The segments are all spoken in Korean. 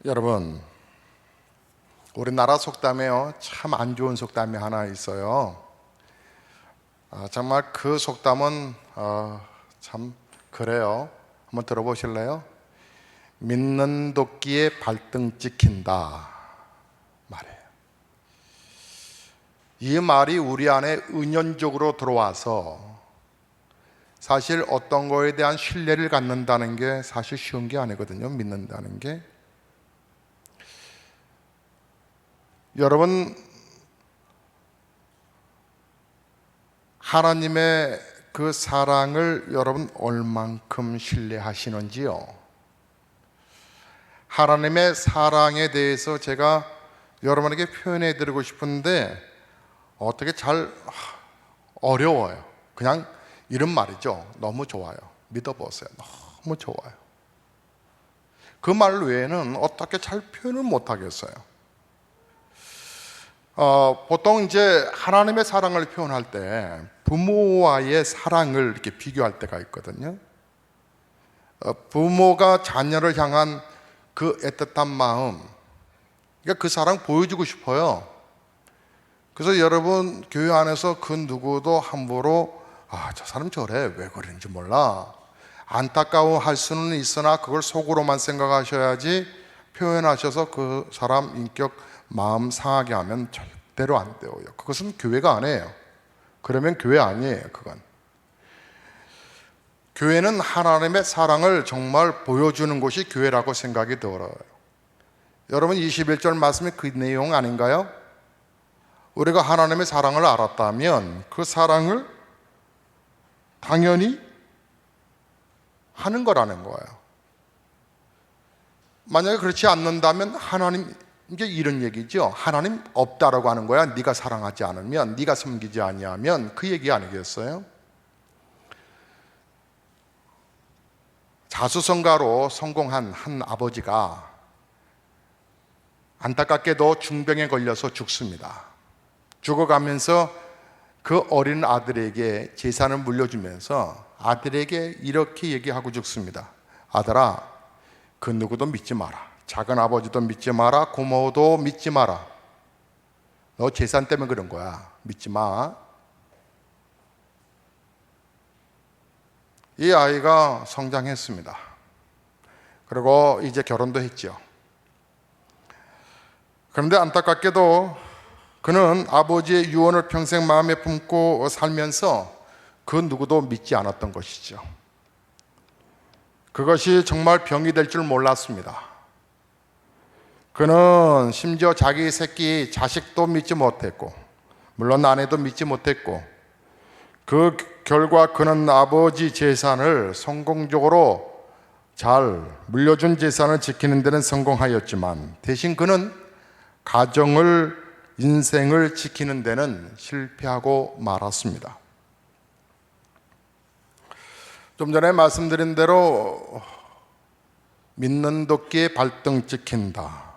여러분, 우리나라 속담에요, 참 안 좋은 속담이 하나 있어요. 정말 그 속담은 참 그래요. 한번 들어보실래요? 믿는 도끼에 발등 찍힌다 말이에요. 이 말이 우리 안에 은연적으로 들어와서 사실 어떤 거에 대한 신뢰를 갖는다는 게 사실 쉬운 게 아니거든요. 믿는다는 게. 여러분, 하나님의 그 사랑을 여러분 얼만큼 신뢰하시는지요? 하나님의 사랑에 대해서 제가 여러분에게 표현해 드리고 싶은데 어떻게 잘 어려워요. 그냥 이런 말이죠. 너무 좋아요. 믿어보세요. 너무 좋아요. 그 말 외에는 어떻게 잘 표현을 못 하겠어요. 보통 이제 하나님의 사랑을 표현할 때 부모와의 사랑을 이렇게 비교할 때가 있거든요. 부모가 자녀를 향한 그 애틋한 마음, 그러니까 그 사랑 보여주고 싶어요. 그래서 여러분 교회 안에서 그 누구도 함부로 저 사람 저래, 왜 그러는지 몰라, 안타까워할 수는 있으나 그걸 속으로만 생각하셔야지 표현하셔서 그 사람 인격 마음 상하게 하면 절대로 안 돼요. 그것은 교회가 아니에요. 그러면 교회 아니에요. 그건 교회는 하나님의 사랑을 정말 보여주는 곳이 교회라고 생각이 들어요. 여러분 21절 말씀이 그 내용 아닌가요? 우리가 하나님의 사랑을 알았다면 그 사랑을 당연히 하는 거라는 거예요. 만약에 그렇지 않는다면 하나님, 이게 이런 얘기죠. 하나님 없다라고 하는 거야. 네가 사랑하지 않으면, 네가 섬기지 아니하면, 그 얘기 아니겠어요? 자수성가로 성공한 한 아버지가 안타깝게도 중병에 걸려서 죽습니다. 죽어가면서 그 어린 아들에게 재산을 물려주면서 아들에게 이렇게 얘기하고 죽습니다. 아들아, 그 누구도 믿지 마라. 작은 아버지도 믿지 마라. 고모도 믿지 마라. 너 재산 때문에 그런 거야. 믿지 마. 이 아이가 성장했습니다. 그리고 이제 결혼도 했죠. 그런데 안타깝게도 그는 아버지의 유언을 평생 마음에 품고 살면서 그 누구도 믿지 않았던 것이죠. 그것이 정말 병이 될 줄 몰랐습니다. 그는 심지어 자기 새끼 자식도 믿지 못했고, 물론 아내도 믿지 못했고, 그 결과 그는 아버지 재산을 성공적으로 잘 물려준 재산을 지키는 데는 성공하였지만 대신 그는 가정을, 인생을 지키는 데는 실패하고 말았습니다. 좀 전에 말씀드린 대로 믿는 도끼에 발등 찍힌다.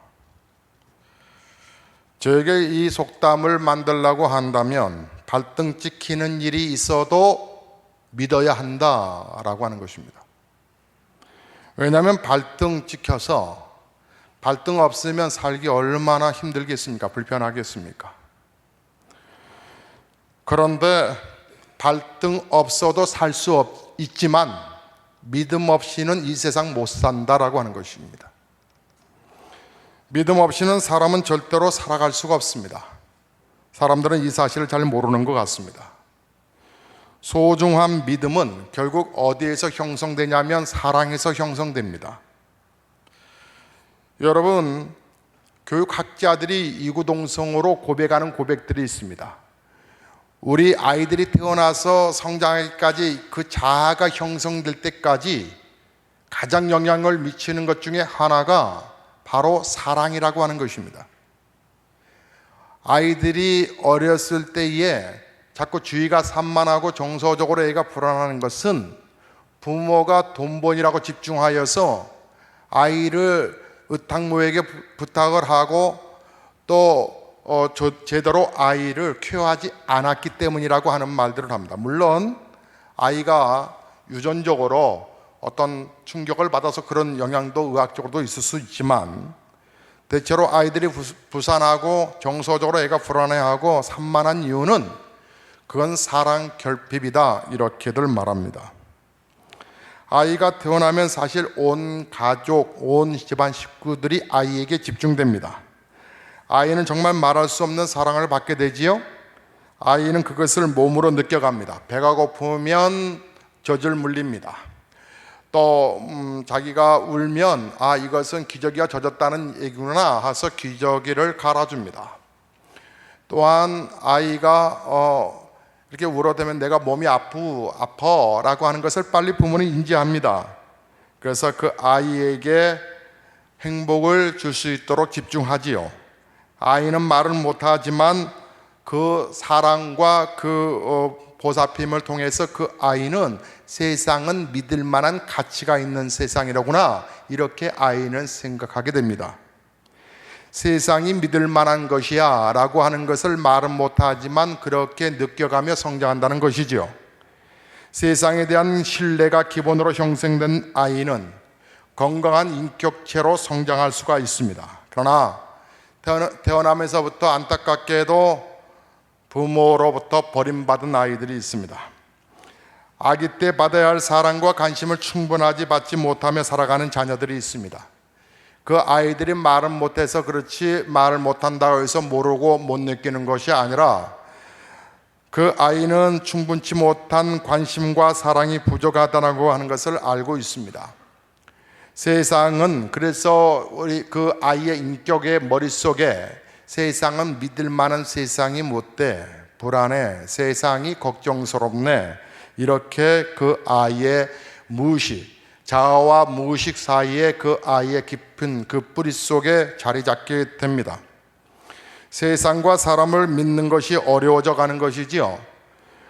저에게 이 속담을 만들라고 한다면 발등 찍히는 일이 있어도 믿어야 한다라고 하는 것입니다. 왜냐하면 발등 찍혀서 발등 없으면 살기 얼마나 힘들겠습니까? 불편하겠습니까? 그런데 발등 없어도 살 수 있지만 믿음 없이는 이 세상 못 산다라고 하는 것입니다. 믿음 없이는 사람은 절대로 살아갈 수가 없습니다. 사람들은 이 사실을 잘 모르는 것 같습니다. 소중한 믿음은 결국 어디에서 형성되냐면 사랑에서 형성됩니다. 여러분, 교육학자들이 이구동성으로 고백하는 고백들이 있습니다. 우리 아이들이 태어나서 성장하기까지 그 자아가 형성될 때까지 가장 영향을 미치는 것 중에 하나가 바로 사랑이라고 하는 것입니다. 아이들이 어렸을 때에 자꾸 주의가 산만하고 정서적으로 애가 불안하는 것은 부모가 돈벌이라고 집중하여서 아이를 의탕모에게 부탁을 하고 또 제대로 아이를 케어하지 않았기 때문이라고 하는 말들을 합니다. 물론 아이가 유전적으로 어떤 충격을 받아서 그런 영향도 의학적으로도 있을 수 있지만 대체로 아이들이 부산하고 정서적으로 애가 불안해하고 산만한 이유는 그건 사랑 결핍이다, 이렇게들 말합니다. 아이가 태어나면 사실 온 가족, 온 집안 식구들이 아이에게 집중됩니다. 아이는 정말 말할 수 없는 사랑을 받게 되지요. 아이는 그것을 몸으로 느껴갑니다. 배가 고프면 젖을 물립니다. 또 자기가 울면 이것은 기저귀가 젖었다는 얘기구나 해서 기저귀를 갈아줍니다. 또한 아이가 이렇게 울어대면 내가 몸이 아파라고 하는 것을 빨리 부모는 인지합니다. 그래서 그 아이에게 행복을 줄 수 있도록 집중하지요. 아이는 말은 못하지만 그 사랑과 그 보살핌을 통해서 그 아이는 세상은 믿을 만한 가치가 있는 세상이라구나, 이렇게 아이는 생각하게 됩니다. 세상이 믿을 만한 것이야 라고 하는 것을 말은 못하지만 그렇게 느껴가며 성장한다는 것이죠. 세상에 대한 신뢰가 기본으로 형성된 아이는 건강한 인격체로 성장할 수가 있습니다. 그러나 태어나면서부터 안타깝게도 부모로부터 버림받은 아이들이 있습니다. 아기 때 받아야 할 사랑과 관심을 충분하게 받지 못하며 살아가는 자녀들이 있습니다. 그 아이들이 말은 못해서 그렇지, 말을 못한다고 해서 모르고 못 느끼는 것이 아니라 그 아이는 충분치 못한 관심과 사랑이 부족하다고 하는 것을 알고 있습니다. 세상은 그래서 우리 그 아이의 인격의 머릿속에 세상은 믿을 만한 세상이 못돼, 불안해, 세상이 걱정스럽네, 이렇게 그 아이의 무의식, 자아와 무의식 사이에 그 아이의 깊은 그 뿌리 속에 자리 잡게 됩니다. 세상과 사람을 믿는 것이 어려워져 가는 것이지요.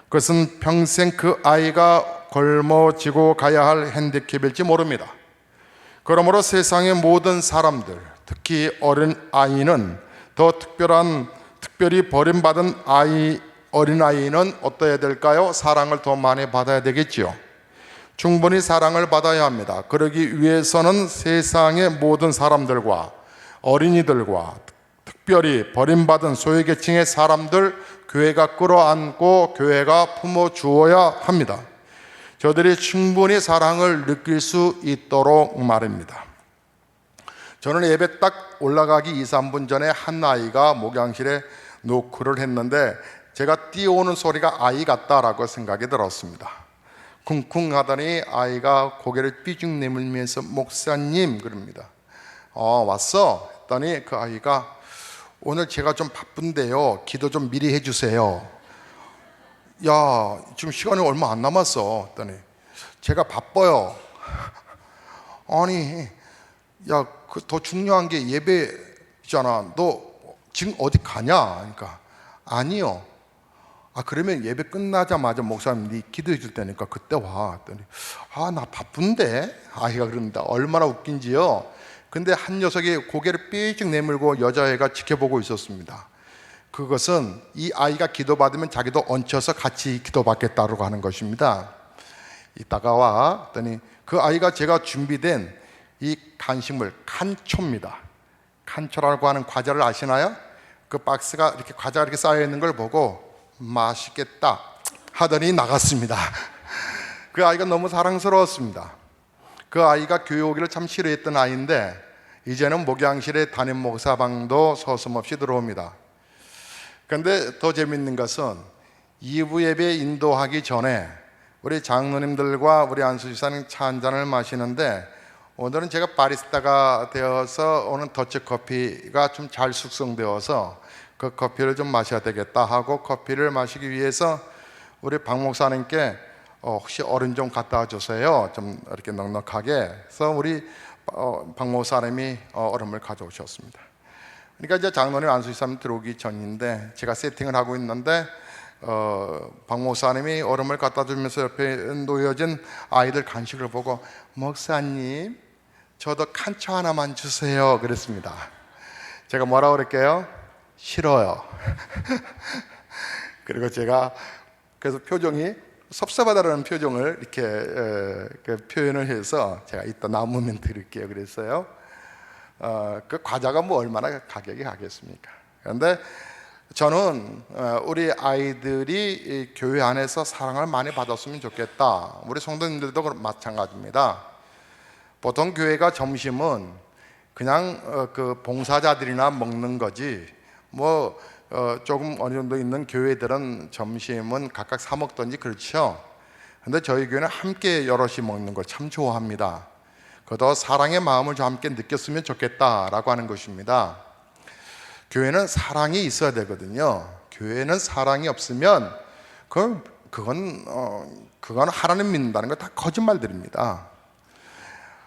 그것은 평생 그 아이가 걸머지고 가야 할 핸디캡일지 모릅니다. 그러므로 세상의 모든 사람들, 특히 어린 아이는 더 특별히 버림받은 어린 아이는 어떠해야 될까요? 사랑을 더 많이 받아야 되겠지요. 충분히 사랑을 받아야 합니다. 그러기 위해서는 세상의 모든 사람들과 어린이들과 특별히 버림받은 소외계층의 사람들, 교회가 끌어안고 교회가 품어주어야 합니다. 저들이 충분히 사랑을 느낄 수 있도록 말입니다. 저는 예배 딱 올라가기 2, 3분 전에 한 아이가 목양실에 노크를 했는데 제가 뛰어오는 소리가 아이 같다라고 생각이 들었습니다. 쿵쿵 하더니 아이가 고개를 삐죽 내밀면서 목사님 그럽니다. 왔어? 했더니 그 아이가 오늘 제가 좀 바쁜데요, 기도 좀 미리 해주세요. 야, 지금 시간이 얼마 안 남았어. 했더니 제가 바빠요. 아니, 야, 더 중요한 게 예배잖아. 너 지금 어디 가냐? 그러니까 아니요. 그러면 예배 끝나자마자 목사님 네 기도해 줄 테니까 그때 와. 했더니 나 바쁜데? 아이가 그럽니다. 얼마나 웃긴지요. 근데 한 녀석이 고개를 삐쭉 내밀고 여자애가 지켜보고 있었습니다. 그것은 이 아이가 기도받으면 자기도 얹혀서 같이 기도받겠다고 하는 것입니다. 이따가 와. 했더니 그 아이가 제가 준비된 이 간식물 칸초입니다. 칸초라고 하는 과자를 아시나요? 그 박스가 이렇게 과자가 이렇게 쌓여 있는 걸 보고 맛있겠다 하더니 나갔습니다. 그 아이가 너무 사랑스러웠습니다. 그 아이가 교회 오기를 참 싫어했던 아이인데 이제는 목양실에 담임 목사방도 서슴없이 들어옵니다. 그런데 더 재밌는 것은 2부 예배 인도하기 전에 우리 장로님들과 우리 안수지사님 차 한 잔을 마시는데 오늘은 제가 바리스타가 되어서 오늘 더치커피가 좀 잘 숙성되어서 그 커피를 좀 마셔야 되겠다 하고 커피를 마시기 위해서 우리 박 목사님께 혹시 얼음 좀 갖다 주세요, 좀 이렇게 넉넉하게 해서 우리 박 목사님이 얼음을 가져오셨습니다. 그러니까 이제 장로님 안수지사님 들어오기 전인데 제가 세팅을 하고 있는데 박 목사님이 얼음을 갖다 주면서 옆에 놓여진 아이들 간식을 보고 목사님 저도 칸초 하나만 주세요 그랬습니다. 제가 뭐라고 그럴게요? 싫어요. 그리고 제가 그래서 표정이 섭섭하다라는 표정을 이렇게 표현을 해서 제가 이따 남으면 드릴게요 그랬어요. 그 과자가 뭐 얼마나 가격이 가겠습니까? 그런데 저는 우리 아이들이 이 교회 안에서 사랑을 많이 받았으면 좋겠다. 우리 성도님들도 마찬가지입니다. 보통 교회가 점심은 그냥 그 봉사자들이나 먹는 거지, 뭐 조금 어느 정도 있는 교회들은 점심은 각각 사 먹던지 그렇죠. 근데 저희 교회는 함께 여럿이 먹는 걸 참 좋아합니다. 그도 사랑의 마음을 좀 함께 느꼈으면 좋겠다라고 하는 것입니다. 교회는 사랑이 있어야 되거든요. 교회는 사랑이 없으면 그건 하나님 믿는다는 거 다 거짓말들입니다.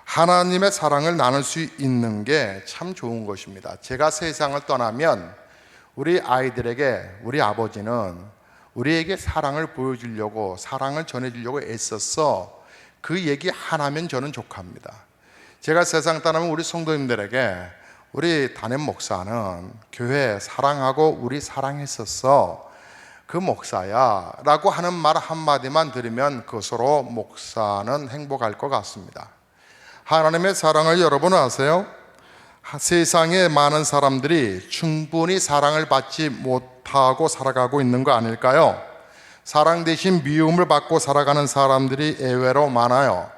하나님의 사랑을 나눌 수 있는 게 참 좋은 것입니다. 제가 세상을 떠나면 우리 아이들에게 우리 아버지는 우리에게 사랑을 보여주려고, 사랑을 전해주려고 애썼어. 그 얘기 하나면 저는 족합니다. 제가 세상 떠나면 우리 성도님들에게 우리 담임 목사는 교회 사랑하고 우리 사랑했었어, 그 목사야 라고 하는 말 한마디만 들으면 그것으로 목사는 행복할 것 같습니다. 하나님의 사랑을 여러분 아세요? 세상에 많은 사람들이 충분히 사랑을 받지 못하고 살아가고 있는 거 아닐까요? 사랑 대신 미움을 받고 살아가는 사람들이 예외로 많아요.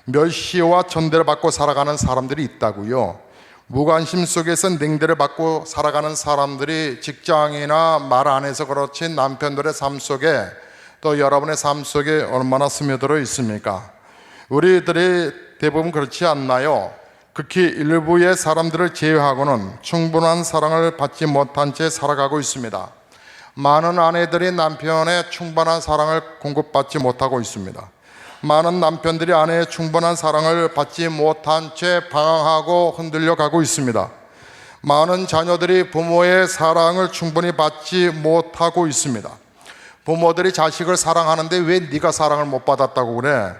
멸시와 천대를 받고 살아가는 사람들이 있다고요. 무관심 속에서 냉대를 받고 살아가는 사람들이 직장이나 말 안 해서 그렇지 남편들의 삶 속에, 또 여러분의 삶 속에 얼마나 스며들어 있습니까? 우리들이 대부분 그렇지 않나요? 극히 일부의 사람들을 제외하고는 충분한 사랑을 받지 못한 채 살아가고 있습니다. 많은 아내들이 남편의 충분한 사랑을 공급받지 못하고 있습니다. 많은 남편들이 아내의 충분한 사랑을 받지 못한 채 방황하고 흔들려 가고 있습니다. 많은 자녀들이 부모의 사랑을 충분히 받지 못하고 있습니다. 부모들이 자식을 사랑하는데 왜 네가 사랑을 못 받았다고 그래?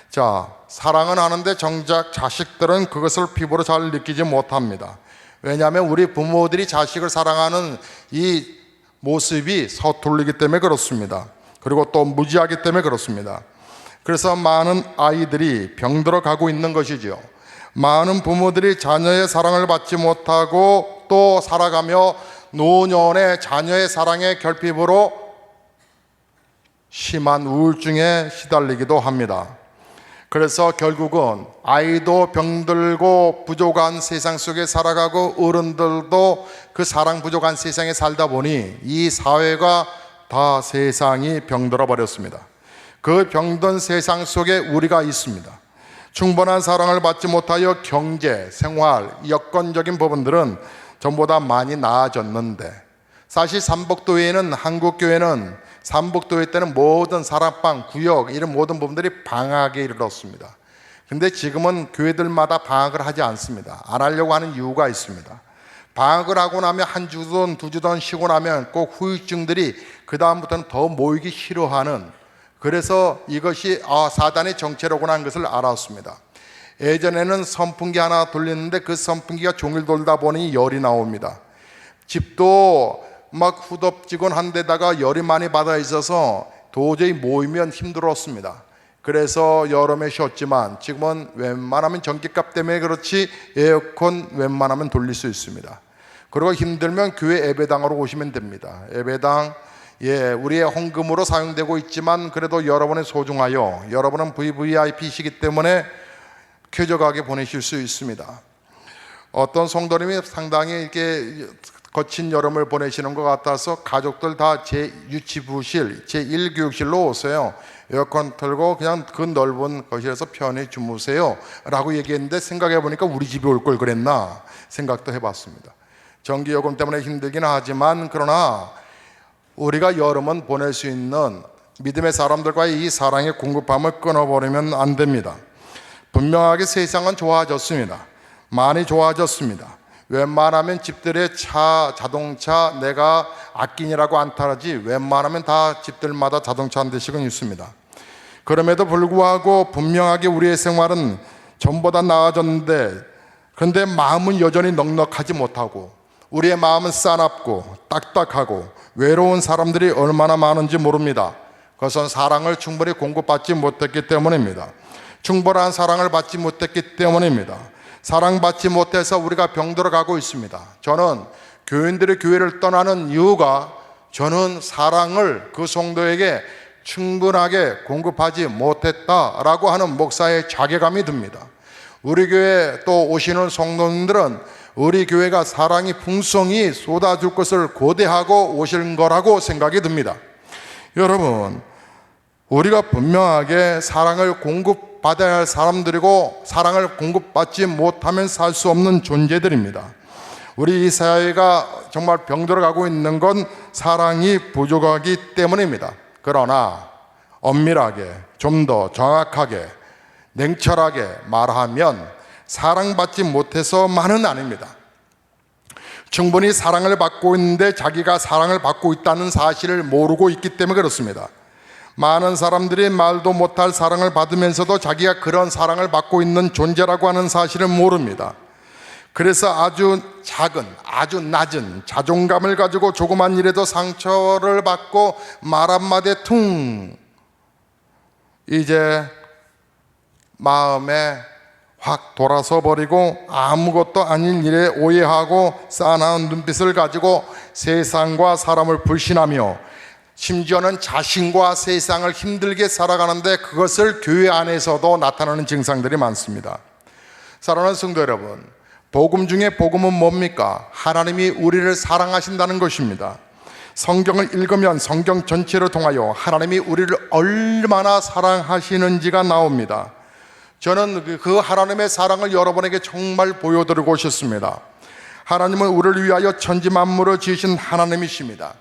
자, 사랑은 하는데 정작 자식들은 그것을 피부로 잘 느끼지 못합니다. 왜냐하면 우리 부모들이 자식을 사랑하는 이 모습이 서툴르기 때문에 그렇습니다. 그리고 또 무지하기 때문에 그렇습니다. 그래서 많은 아이들이 병들어 가고 있는 것이죠. 많은 부모들이 자녀의 사랑을 받지 못하고 또 살아가며 노년의 자녀의 사랑의 결핍으로 심한 우울증에 시달리기도 합니다. 그래서 결국은 아이도 병들고 부족한 세상 속에 살아가고 어른들도 그 사랑 부족한 세상에 살다 보니 이 사회가 다 세상이 병들어 버렸습니다. 그 병든 세상 속에 우리가 있습니다. 충분한 사랑을 받지 못하여 경제, 생활, 여건적인 부분들은 전보다 많이 나아졌는데, 사실 삼복도회는, 한국교회는 삼복도회 때는 모든 사랑방, 구역 이런 모든 부분들이 방학에 이르렀습니다. 근데 지금은 교회들마다 방학을 하지 않습니다. 안 하려고 하는 이유가 있습니다. 방학을 하고 나면 한 주든 두 주든 쉬고 나면 꼭 후유증들이 그 다음부터는 더 모이기 싫어하는, 그래서 이것이 사단의 정체라고 하는 것을 알았습니다. 예전에는 선풍기 하나 돌리는데 그 선풍기가 종일 돌다 보니 열이 나옵니다. 집도 막 후덥지근한 데다가 열이 많이 받아 있어서 도저히 모이면 힘들었습니다. 그래서 여름에 쉬었지만 지금은 웬만하면 전기값 때문에 그렇지 에어컨 웬만하면 돌릴 수 있습니다. 그리고 힘들면 교회 예배당으로 오시면 됩니다. 예배당 우리의 헌금으로 사용되고 있지만 그래도 여러분의 소중하여, 여러분은 VVIP시기 때문에 쾌적하게 보내실 수 있습니다. 어떤 성도님이 상당히 이렇게 거친 여름을 보내시는 것 같아서 가족들 다 제1유치부실, 제1교육실로 오세요. 에어컨 틀고 그냥 그 넓은 거실에서 편히 주무세요 라고 얘기했는데, 생각해 보니까 우리 집에 올 걸 그랬나 생각도 해봤습니다. 전기요금 때문에 힘들긴 하지만 그러나 우리가 여름은 보낼 수 있는 믿음의 사람들과의 이 사랑의 공급함을 끊어버리면 안 됩니다. 분명하게 세상은 좋아졌습니다. 많이 좋아졌습니다. 웬만하면 집들의 차, 자동차 내가 아끼느라고 안 타지 웬만하면 다 집들마다 자동차 한 대씩은 있습니다. 그럼에도 불구하고 분명하게 우리의 생활은 전보다 나아졌는데, 그런데 마음은 여전히 넉넉하지 못하고 우리의 마음은 싸납고 딱딱하고 외로운 사람들이 얼마나 많은지 모릅니다. 그것은 사랑을 충분히 공급받지 못했기 때문입니다. 충분한 사랑을 받지 못했기 때문입니다. 사랑받지 못해서 우리가 병들어 가고 있습니다. 저는 교인들이 교회를 떠나는 이유가 저는 사랑을 그 성도에게 충분하게 공급하지 못했다라고 하는 목사의 자괴감이 듭니다. 우리 교회 또 오시는 성도님들은 우리 교회가 사랑이 풍성히 쏟아질 것을 고대하고 오실 거라고 생각이 듭니다. 여러분, 우리가 분명하게 사랑을 공급받아야 할 사람들이고 사랑을 공급받지 못하면 살 수 없는 존재들입니다. 우리 이 사회가 정말 병들어가고 있는 건 사랑이 부족하기 때문입니다. 그러나 엄밀하게 좀 더 정확하게 냉철하게 말하면 사랑받지 못해서만은 아닙니다. 충분히 사랑을 받고 있는데 자기가 사랑을 받고 있다는 사실을 모르고 있기 때문에 그렇습니다. 많은 사람들이 말도 못할 사랑을 받으면서도 자기가 그런 사랑을 받고 있는 존재라고 하는 사실을 모릅니다. 그래서 아주 작은, 아주 낮은 자존감을 가지고 조그만 일에도 상처를 받고 말 한마디에 퉁 이제 마음에 확 돌아서 버리고 아무것도 아닌 일에 오해하고 싸나운 눈빛을 가지고 세상과 사람을 불신하며 심지어는 자신과 세상을 힘들게 살아가는데 그것을 교회 안에서도 나타나는 증상들이 많습니다. 사랑하는 성도 여러분, 복음 중에 복음은 뭡니까? 하나님이 우리를 사랑하신다는 것입니다. 성경을 읽으면 성경 전체를 통하여 하나님이 우리를 얼마나 사랑하시는지가 나옵니다. 저는 그 하나님의 사랑을 여러분에게 정말 보여드리고 싶습니다. 하나님은 우리를 위하여 천지 만물을 지으신 하나님이십니다.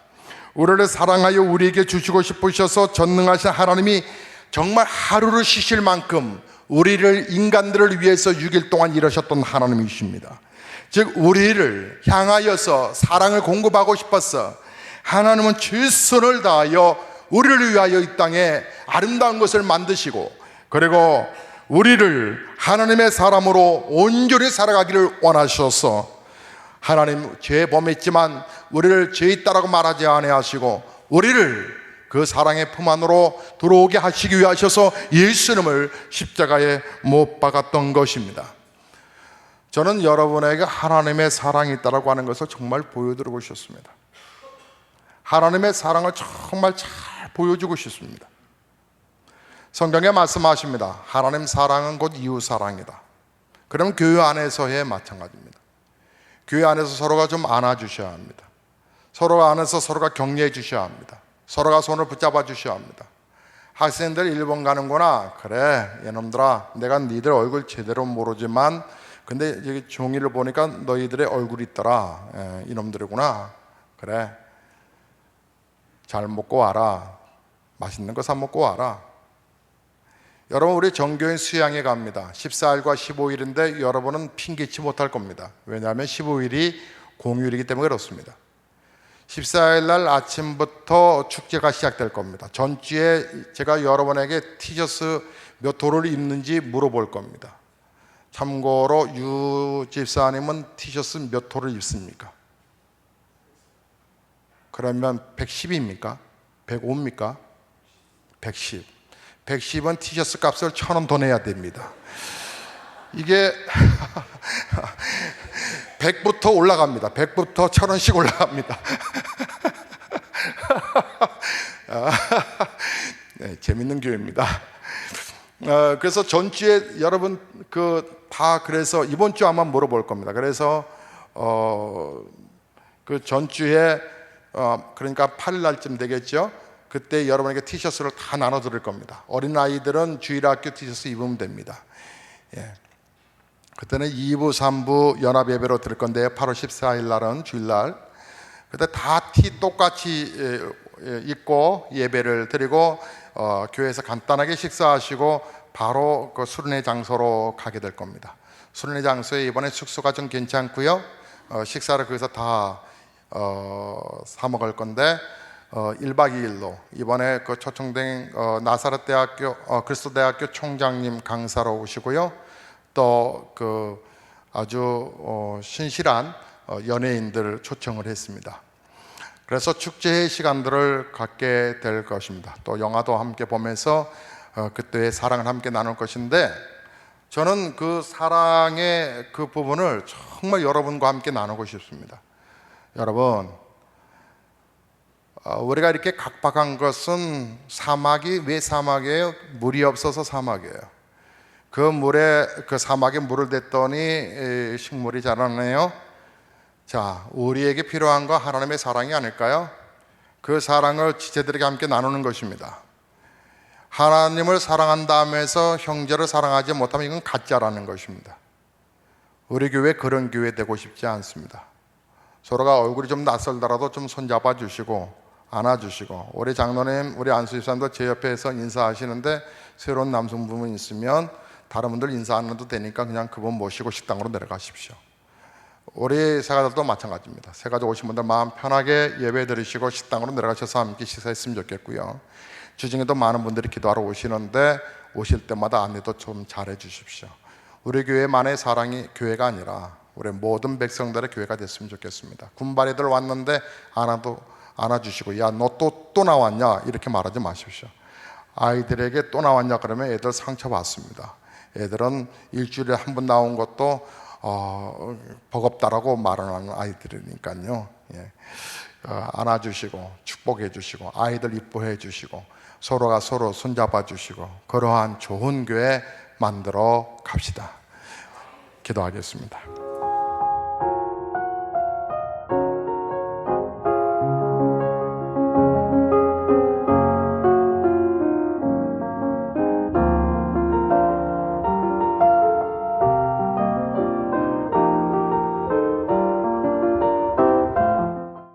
우리를 사랑하여 우리에게 주시고 싶으셔서 전능하신 하나님이 정말 하루를 쉬실 만큼 우리를 인간들을 위해서 6일 동안 일하셨던 하나님이십니다. 즉 우리를 향하여서 사랑을 공급하고 싶어서 하나님은 최선을 다하여 우리를 위하여 이 땅에 아름다운 것을 만드시고 그리고 우리를 하나님의 사람으로 온전히 살아가기를 원하셔서 하나님 죄 범했지만 우리를 죄 있다라고 말하지 아니하시고 우리를 그 사랑의 품 안으로 들어오게 하시기 위하셔서 예수님을 십자가에 못 박았던 것입니다. 저는 여러분에게 하나님의 사랑이 있다라고 하는 것을 정말 보여드리고 싶습니다. 하나님의 사랑을 정말 잘 보여주고 싶습니다. 성경에 말씀하십니다. 하나님 사랑은 곧 이웃 사랑이다. 그럼 교회 안에서의 마찬가지입니다. 교회 안에서 서로가 좀 안아주셔야 합니다. 서로 안에서 서로가 격려해 주셔야 합니다. 서로가 손을 붙잡아 주셔야 합니다. 학생들 일본 가는구나. 그래 이놈들아, 내가 니들 얼굴 제대로 모르지만 근데 여기 종이를 보니까 너희들의 얼굴이 있더라. 이놈들이구나. 그래 잘 먹고 와라. 맛있는 거 사 먹고 와라. 여러분, 우리 정교인 수양회 갑니다. 14일과 15일인데 여러분은 핑계치 못할 겁니다. 왜냐하면 15일이 공휴일이기 때문에 그렇습니다. 14일 날 아침부터 축제가 시작될 겁니다. 전주에 제가 여러분에게 티셔츠 몇 호를 입는지 물어볼 겁니다. 참고로 유 집사님은 티셔츠 몇 호를 입습니까? 그러면 110입니까? 105입니까? 110. 110은 티셔츠 값을 1,000원 더 내야 됩니다. 이게 100부터 올라갑니다. 100부터 1,000원씩 올라갑니다. 네, 재밌는 교회입니다. 그래서 전주에 여러분 그래서 이번 주 아마 물어볼 겁니다. 그래서 그 전주에 그러니까 8일 날쯤 되겠죠. 그때 여러분에게 티셔츠를 다 나눠 드릴 겁니다. 어린아이들은 주일학교 티셔츠 입으면 됩니다. 예. 그때는 2부, 3부 연합 예배로 드릴 건데 8월 14일 날은 주일날 그때 다 티 똑같이 입고 예배를 드리고 교회에서 간단하게 식사하시고 바로 그 수련회 장소로 가게 될 겁니다. 수련회 장소에 이번에 숙소가 좀 괜찮고요. 식사를 거기서 다 사 먹을 건데 1박 2일로 이번에 그 초청된 나사렛 대학교 그리스도대학교 총장님 강사로 오시고요. 또 그 아주 신실한 연예인들 초청을 했습니다. 그래서 축제의 시간들을 갖게 될 것입니다. 또 영화도 함께 보면서 그때의 사랑을 함께 나눌 것인데 저는 그 사랑의 그 부분을 정말 여러분과 함께 나누고 싶습니다. 여러분, 우리가 이렇게 각박한 것은 사막이 왜 사막이에요? 물이 없어서 사막이에요. 그 물에, 그 사막에 물을 댔더니 식물이 자라네요. 자, 우리에게 필요한 건 하나님의 사랑이 아닐까요? 그 사랑을 지체들에게 함께 나누는 것입니다. 하나님을 사랑한다 하면서 형제를 사랑하지 못하면 이건 가짜라는 것입니다. 우리 교회 그런 교회 되고 싶지 않습니다. 서로가 얼굴이 좀 낯설더라도 좀 손잡아 주시고 안아주시고, 우리 장로님, 우리 안수집사님도 제 옆에서 인사하시는데 새로운 남성분이 있으면 다른 분들 인사 안 해도 되니까 그냥 그분 모시고 식당으로 내려가십시오. 우리 새가족도 마찬가지입니다. 새가족 오신 분들 마음 편하게 예배 드리시고 식당으로 내려가셔서 함께 식사했으면 좋겠고요. 주중에도 많은 분들이 기도하러 오시는데 오실 때마다 안내도 좀 잘해 주십시오. 우리 교회만의 사랑이 교회가 아니라 우리 모든 백성들의 교회가 됐으면 좋겠습니다. 군바리들 왔는데 안아주시고, 야, 너 또 나왔냐? 이렇게 말하지 마십시오. 아이들에게 또 나왔냐 그러면 애들 상처받습니다. 애들은 일주일에 한 번 나온 것도 버겁다라고 말하는 아이들이니까요. 예. 안아주시고 축복해 주시고 아이들 이뻐해 주시고 서로가 서로 손잡아 주시고 그러한 좋은 교회 만들어 갑시다. 기도하겠습니다.